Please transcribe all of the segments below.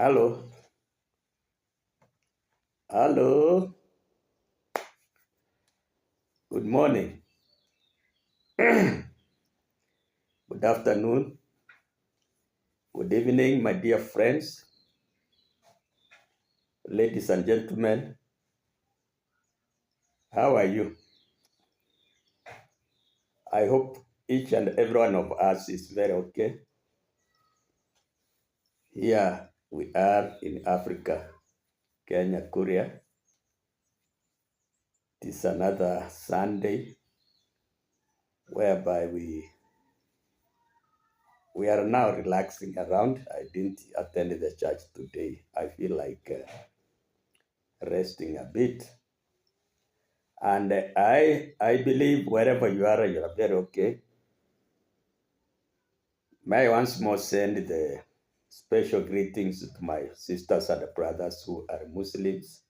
Hello, hello, good morning, good afternoon, good evening, my dear friends, ladies and gentlemen. How are you? I hope each and every one of us is very okay. Here we are in Africa, Kenya, Korea. It is another Sunday whereby we are now relaxing around. I didn't attend the church today. I feel like resting a bit. And I believe wherever you are very okay. May I once more send the special greetings to my sisters and brothers who are Muslims.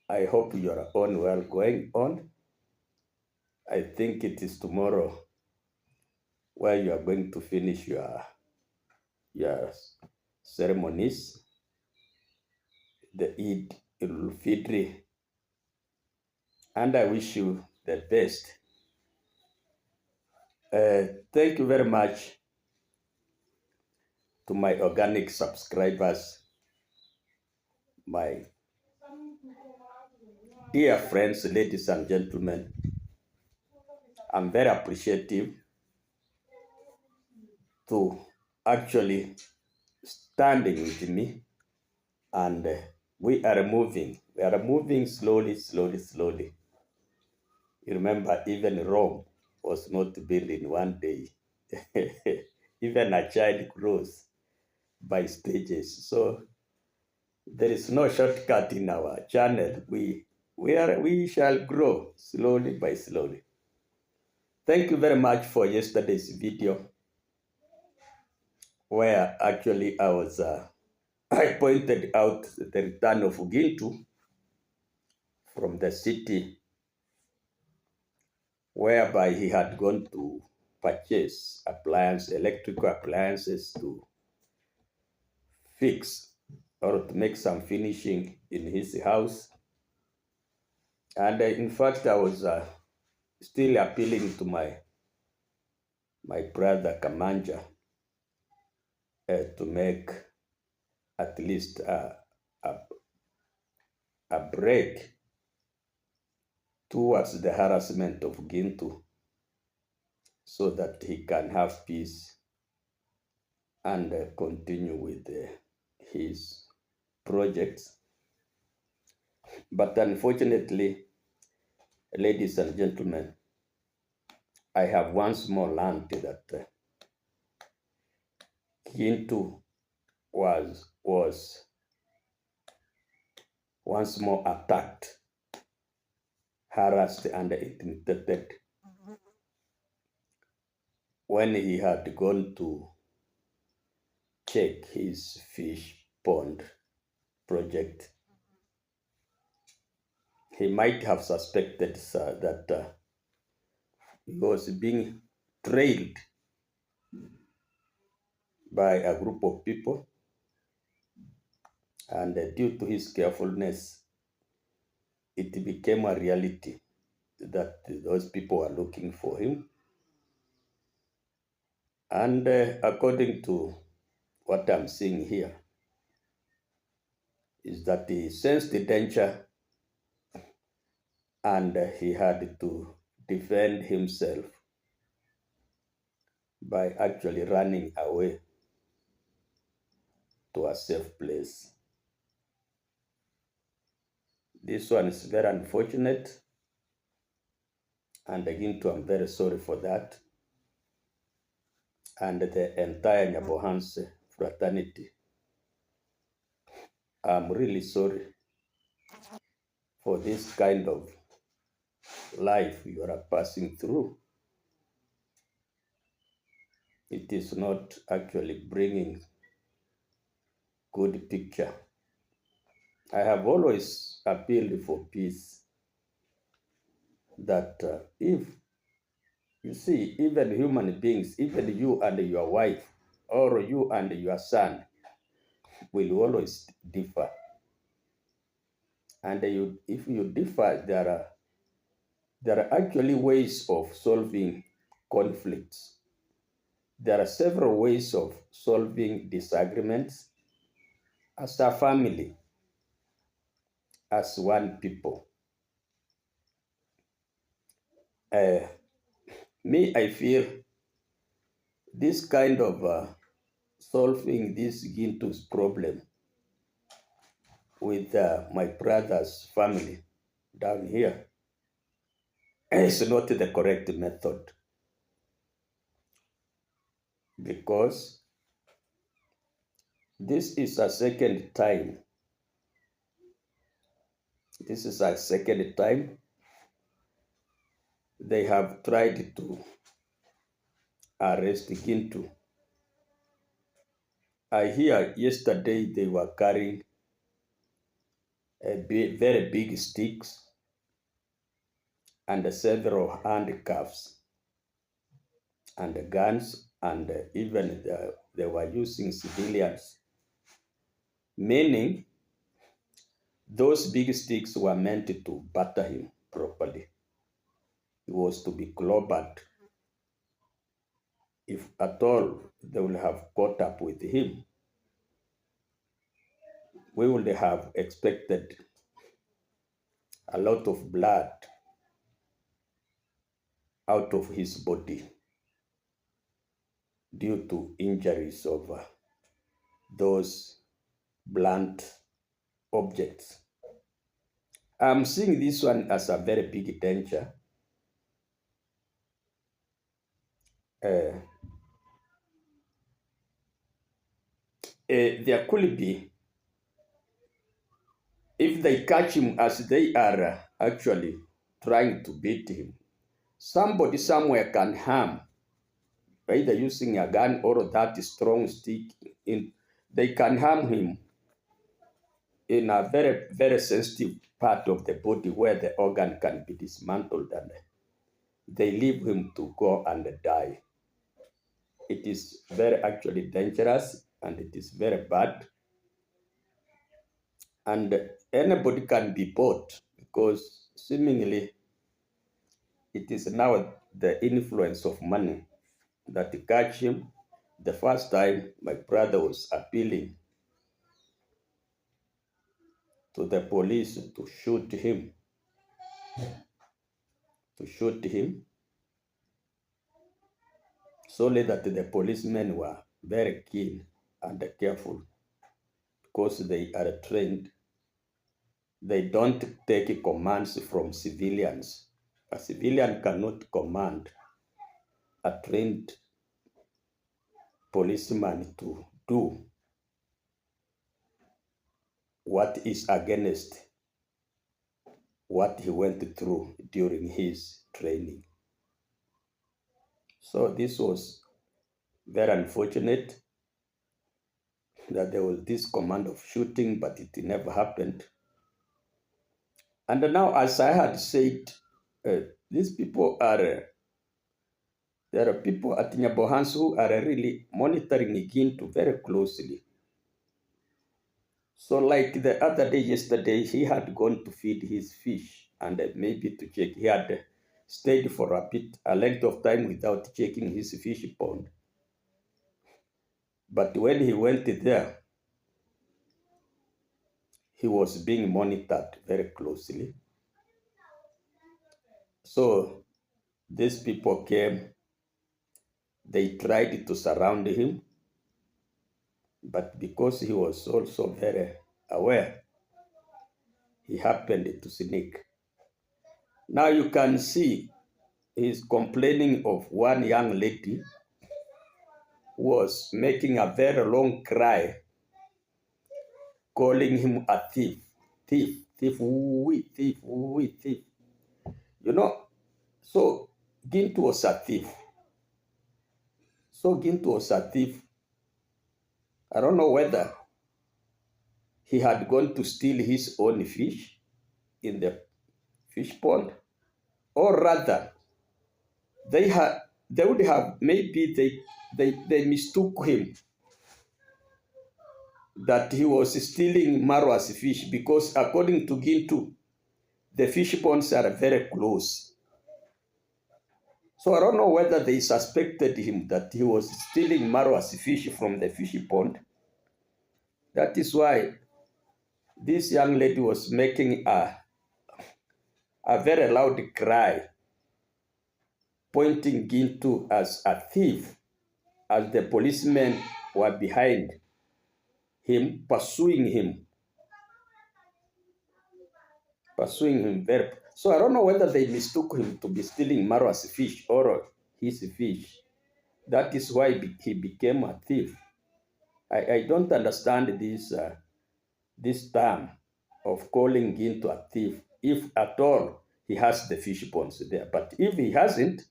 I hope you are on well going on. I think it is tomorrow where you are going to finish your ceremonies, the Eid al-Fitr, and I wish you the best. Thank you very much to my organic subscribers, my dear friends, ladies and gentlemen. I'm very appreciative to actually standing with me, and we are moving. We are moving slowly, slowly, slowly. You remember, even Rome was not built in one day. Even a child grows by stages. So there is no shortcut in our channel. We shall grow slowly by slowly. Thank you very much for yesterday's video, where actually I pointed out the return of Gintu from the city, whereby he had gone to purchase electrical appliances to fix or to make some finishing in his house. And in fact, I was still appealing to my brother Kamanja to make at least a break towards the harassment of Gintu, so that he can have peace and continue with his projects. But unfortunately, ladies and gentlemen, I have once more learned that Gintu was once more attacked, harassed, and intimidated when he had gone to check his fish pond project. He might have suspected that he was being trailed by a group of people, and due to his carefulness, it became a reality that those people were looking for him. And according to what I'm seeing here, is that he sensed the danger, and he had to defend himself by actually running away to a safe place. This one is very unfortunate, and again, I'm very sorry for that. And the entire Nyabohanse fraternity, I'm really sorry for this kind of life you are passing through. It is not actually bringing good picture. I have always appealed for peace, that if you see, even human beings, even you and your wife, or you and your son, will always differ. And if you differ, there are actually ways of solving conflicts. There are several ways of solving disagreements as a family, as one people. Uh, I feel this kind of solving this Gintu's problem with my brother's family down here is not the correct method, because this is a second time. This is a second time they have tried to arrest Gintu. I hear yesterday they were carrying very big sticks and several handcuffs and guns, and even they were using civilians, meaning those big sticks were meant to batter him properly. He was to be clobbered. If at all they would have caught up with him, we would have expected a lot of blood out of his body due to injuries of those blunt objects. I'm seeing this one as a very big danger. Uh, there could be, if they catch him as they are actually trying to beat him, somebody somewhere can harm, either using a gun or that strong stick. They can harm him in a very, very sensitive part of the body where the organ can be dismantled, and they leave him to go and die. It is very actually dangerous, and it is very bad. And anybody can be bought, because seemingly it is now the influence of money that catch him. The first time my brother was appealing to the police to shoot him, solely that the policemen were very keen and careful, because they are trained. They don't take commands from civilians. A civilian cannot command a trained policeman to do what is against what he went through during his training. So this was very unfortunate that there was this command of shooting, but it never happened. And now, as I had said, these people there are people at Nyabohans who are really monitoring Gintu very closely. So like the other day, yesterday, he had gone to feed his fish and maybe to check. He had stayed for a length of time without checking his fish pond. But when he went there, he was being monitored very closely. So these people came, they tried to surround him, but because he was also very aware, he happened to sneak. Now you can see he's complaining of one young lady who was making a very long cry, calling him a thief, thief, thief, wee, thief, wee, thief. So Gintu was a thief. I don't know whether he had gone to steal his own fish in the fish pond, or rather, they would have, maybe they mistook him that he was stealing Marwa's fish because according to Gintu, the fish ponds are very close. So I don't know whether they suspected him that he was stealing Marwa's fish from the fish pond. That is why this young lady was making a very loud cry, pointing Gintu as a thief, as the policemen were behind him, pursuing him very. So I don't know whether they mistook him to be stealing Marwa's fish or his fish. That is why he became a thief. I don't understand this term of calling Gintu a thief, if at all he has the fish ponds there. But if he hasn't,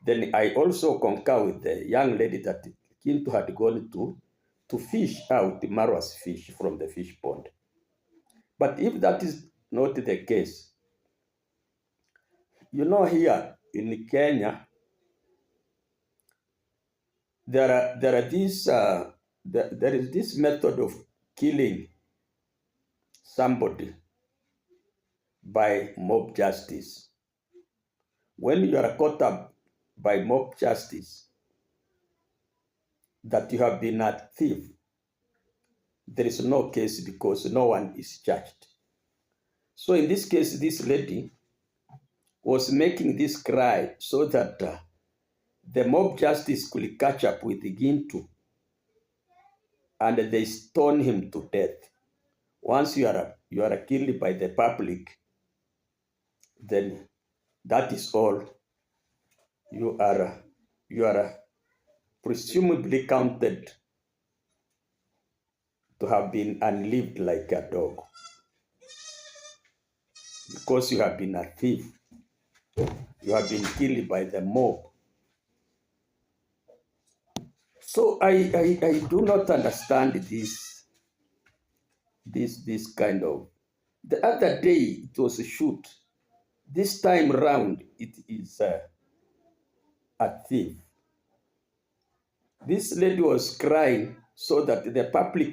then I also concur with the young lady that Gintu had gone to fish out Marwa's fish from the fish pond. But if that is not the case, you know, here in Kenya, there is this method of killing somebody by mob justice. When you are caught up by mob justice that you have been a thief, there is no case because no one is charged. So in this case, this lady was making this cry so that the mob justice could catch up with Gintu and they stone him to death. Once you are killed by the public, then that is all. You are presumably counted to have been unlived like a dog because you have been a thief. You have been killed by the mob. So I do not understand this kind of. The other day it was a shoot. This time round it is a thief. This lady was crying so that the public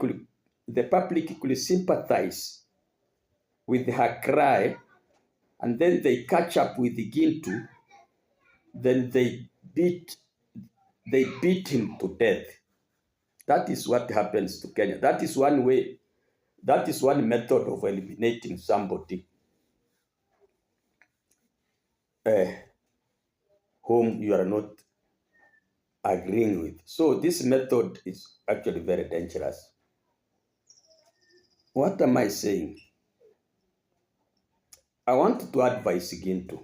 could sympathize with her cry, and then they catch up with the Gintu. Then they beat him to death. That is what happens to Kenya. That is one way. That is one method of eliminating somebody whom you are not agreeing with. So this method is actually very dangerous. What am I saying? I want to advise Gintu.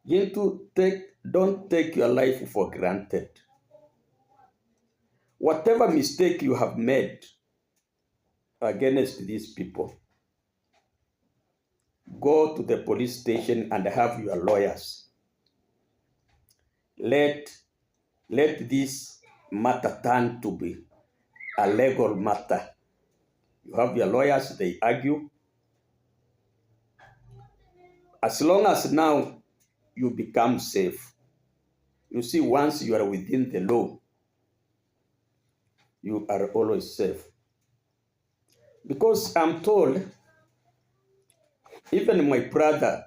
Gintu, don't take your life for granted. Whatever mistake you have made against these people, go to the police station and have your lawyers. Let this matter turn to be a legal matter. You have your lawyers, they argue. As long as now you become safe. You see, once you are within the law, you are always safe. Because I'm told, even my brother,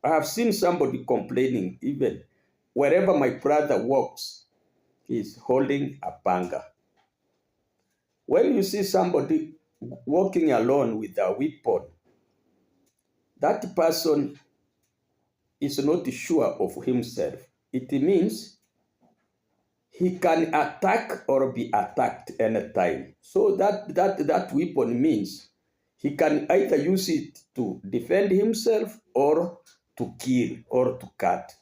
I have seen somebody complaining, even wherever my brother walks, he's holding a panga. When you see somebody walking alone with a weapon, that person is not sure of himself. It means he can attack or be attacked anytime. So that weapon means he can either use it to defend himself or to kill or to cut.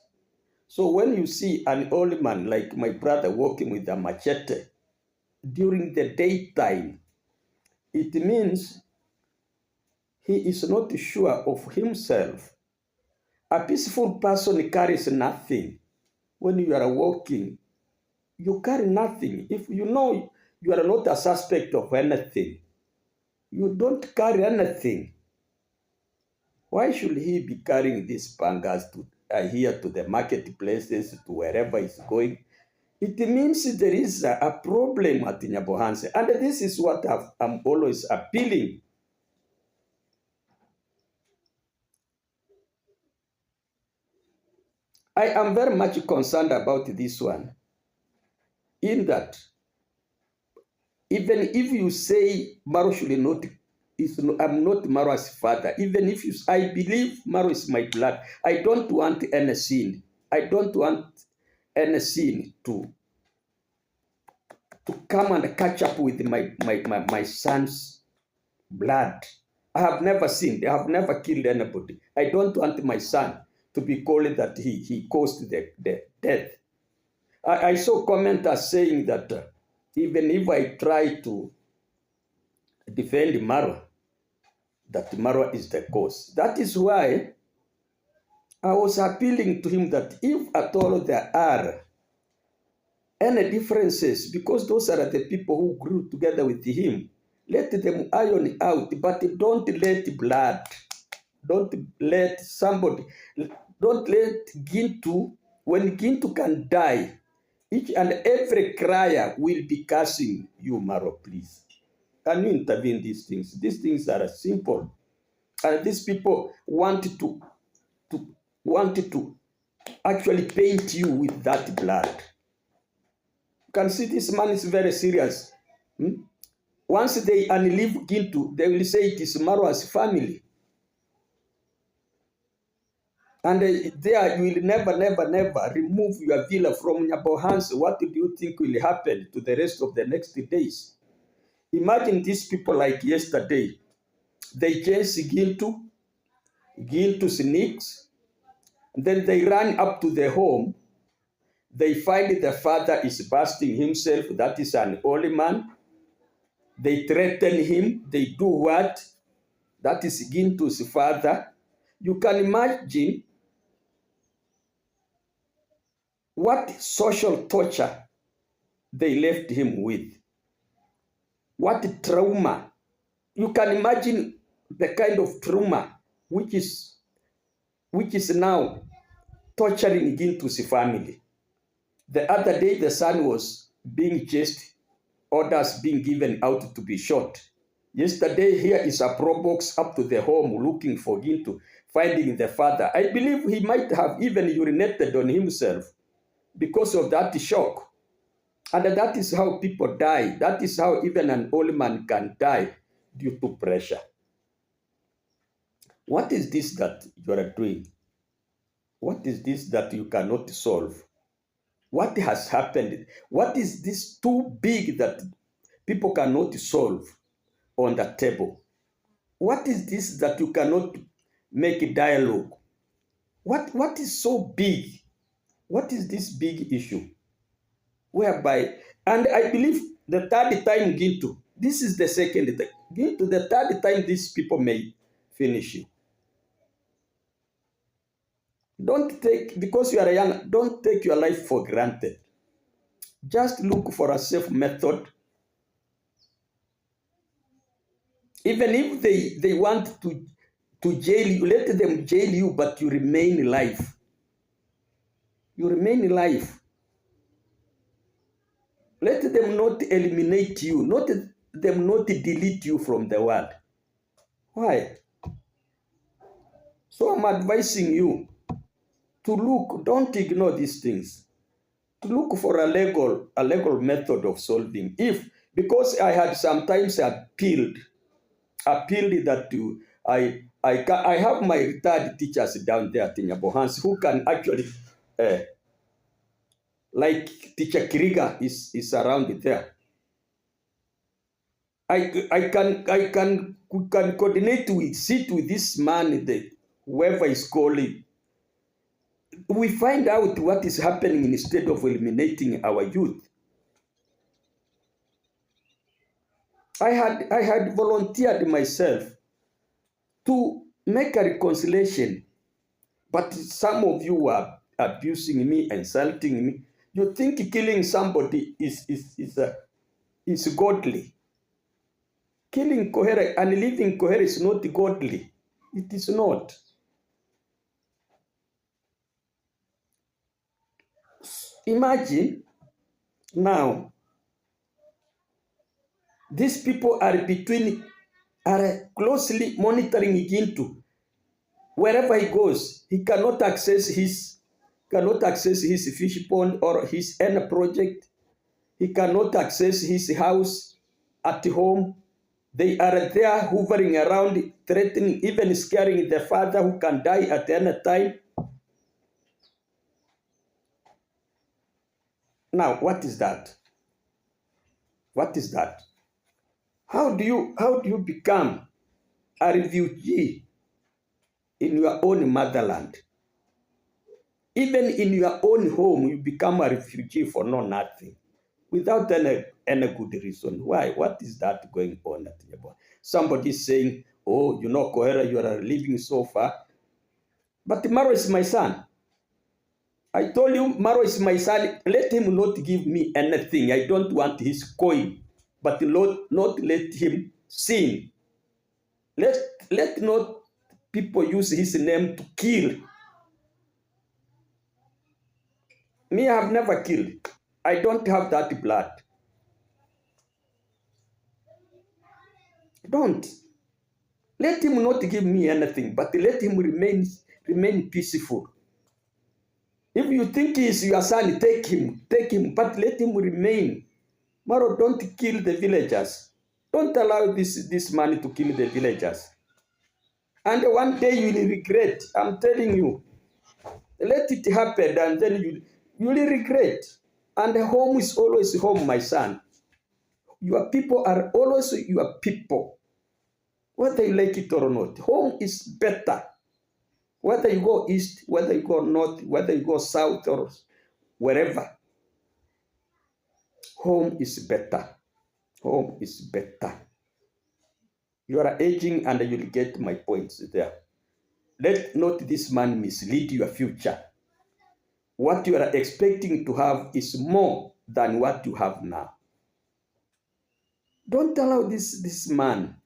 So when you see an old man like my brother walking with a machete during the daytime, it means he is not sure of himself. A peaceful person carries nothing. When you are walking, you carry nothing. If you know you are not a suspect of anything, you don't carry anything. Why should he be carrying these pangas to here to the marketplaces, to wherever he's going? it means there is a problem at Nyabohanse. And this is what I'm always appealing. I am very much concerned about this one, in that even if you say Maro should not, I'm not Maro's father, even if I believe Maro is my blood, I don't want any sin. I don't want any sin to come and catch up with my son's blood. I have never sinned. I have never killed anybody. I don't want my son to be called that he caused the death. I saw commenters saying that even if I try to defend Maro, that Maro is the cause. That is why I was appealing to him that if at all there are any differences, because those are the people who grew together with him, let them iron out, but don't let blood, don't let somebody, don't let Gintu, when Gintu can die, each and every crier will be cursing you, Maro, please. Can you intervene these things? These things are simple. And these people want to actually paint you with that blood. You can see this man is very serious. Once they unleash Gintu, they will say it is Marwa's family. And there you will never remove your villa from Nyabohanse. What do you think will happen to the rest of the next days? Imagine these people like yesterday. They chase Gintu sneaks, then they run up to the home. They find the father is busting himself. That is an old man. They threaten him. They do what? That is Gintu's father. You can imagine what social torture they left him with. What trauma. You can imagine the kind of trauma which is now torturing Gintu's family. The other day, the son was being chased, orders being given out to be shot. Yesterday, here is a pro box up to the home looking for Gintu, finding the father. I believe he might have even urinated on himself because of that shock. And that is how people die. That is how even an old man can die due to pressure. What is this that you are doing? What is this that you cannot solve? What has happened? What is this too big that people cannot solve on the table? What is this that you cannot make a dialogue? What is so big? What is this big issue? Whereby, and I believe the third time Gintu, this is the second time. Gintu, the third time these people may finish you. Don't take, because you are young, don't take your life for granted. Just look for a safe method. Even if they want to jail you, let them jail you, but you remain alive. You remain alive. Let them not eliminate you, not them not delete you from the world. Why? So I'm advising you to look, don't ignore these things. To look for a legal method of solving. Because I had sometimes appealed that I have my retired teachers down there at Nyabohanse who can actually, like Teacher Kiriga is around there. I can coordinate sit with this man, whoever is calling. We find out what is happening instead of eliminating our youth. I had volunteered myself to make a reconciliation, but some of you are abusing me, insulting me. You think killing somebody is godly. Killing Kohere and leaving Kohere is not godly. It is not. Imagine Now, these people are closely monitoring Gintu. Wherever he goes, he cannot access his fish pond or his end project. He cannot access his house at home. They are there hovering around, threatening, even scaring the father who can die at any time. Now, what is that? What is that? How do you become a refugee in your own motherland? Even in your own home, you become a refugee for nothing, without any good reason. Why? What is that going on at your body? Somebody is saying, oh, you know, Kohera, you are living so far. But Maro is my son. I told you, Maro is my son. Let him not give me anything. I don't want his coin. But not let him sin. Let not people use his name to kill. Me, I have never killed. I don't have that blood. Don't. Let him not give me anything, but let him remain peaceful. If you think he is your son, take him, but let him remain. Maro, don't kill the villagers. Don't allow this man to kill the villagers. And one day you will regret. I'm telling you. Let it happen, and then you will regret. And home is always home, my son. Your people are always your people. Whether you like it or not, home is better. Whether you go east, whether you go north, whether you go south or wherever, home is better. Home is better. You are aging and you'll get my points there. Let not this man mislead your future. What you are expecting to have is more than what you have now. Don't allow this man.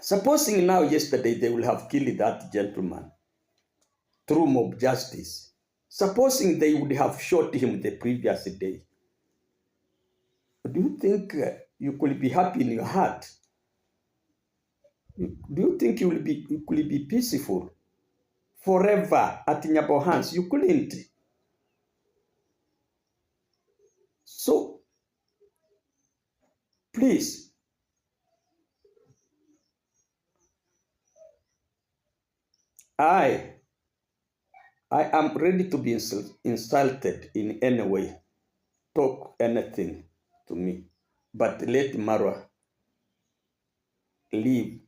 Supposing now, yesterday, they will have killed that gentleman through mob justice. Supposing they would have shot him the previous day. Do you think you could be happy in your heart? Do you think you could be peaceful forever at Nyabo hands? You couldn't. So, please, I am ready to be insulted in any way. Talk anything to me. But let Marwa live.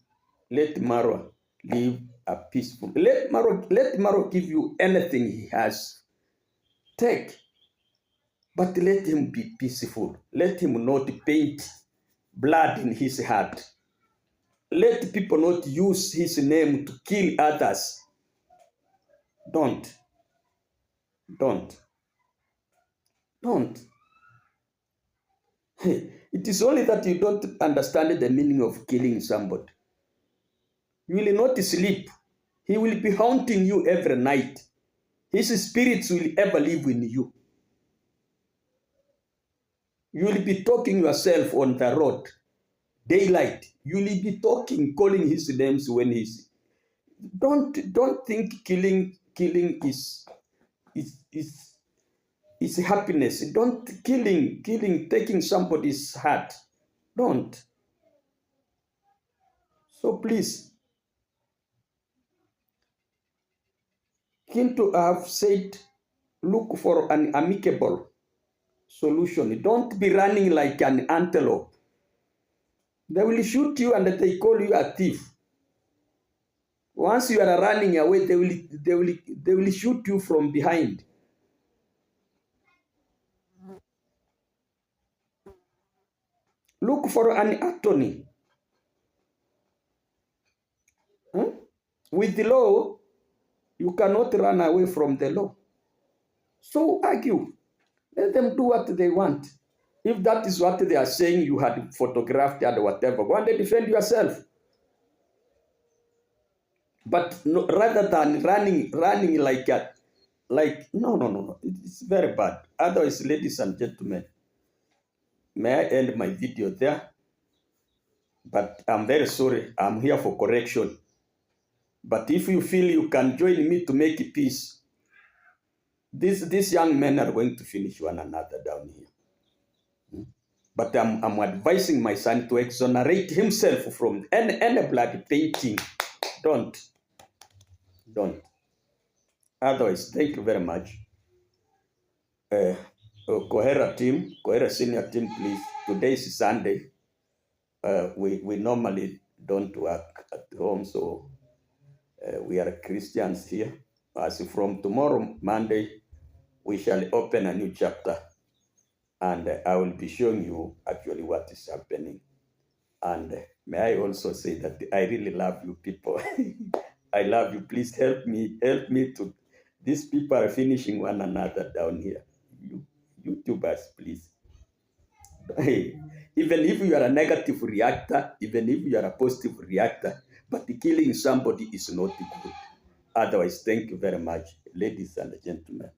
Let Marwa live a peaceful. Let Marwa give you anything he has. Take. But let him be peaceful. Let him not paint blood in his heart. Let people not use his name to kill others. Don't. It is only that you don't understand the meaning of killing somebody. You will not sleep. He will be haunting you every night. His spirits will ever live in you. You will be talking yourself on the road. Daylight. You will be talking, calling his names when he's... Don't think killing is happiness. Don't killing, taking somebody's heart. Don't. So please, Gintu have said, look for an amicable solution. Don't be running like an antelope. They will shoot you and they call you a thief. Once you are running away, they will shoot you from behind. Look for an attorney. With the law, you cannot run away from the law. So argue. Let them do what they want. If that is what they are saying, you had photographed and whatever, go and defend yourself. But no, rather than running like Like, no. It's very bad. Otherwise, ladies and gentlemen, may I end my video there? But I'm very sorry. I'm here for correction. But if you feel you can join me to make peace, these young men are going to finish one another down here. But I'm advising my son to exonerate himself from any blood painting. Don't. Otherwise, thank you very much. Kohera senior team, please. Today is Sunday. We normally don't work at home, so we are Christians here. As from tomorrow, Monday, we shall open a new chapter, and I will be showing you actually what is happening. And may I also say that I really love you people. I love you. Please help me to. These people are finishing one another down here. You YouTubers, please. Even if you are a negative reactor, even if you are a positive reactor, but killing somebody is not good. Otherwise, thank you very much, ladies and gentlemen.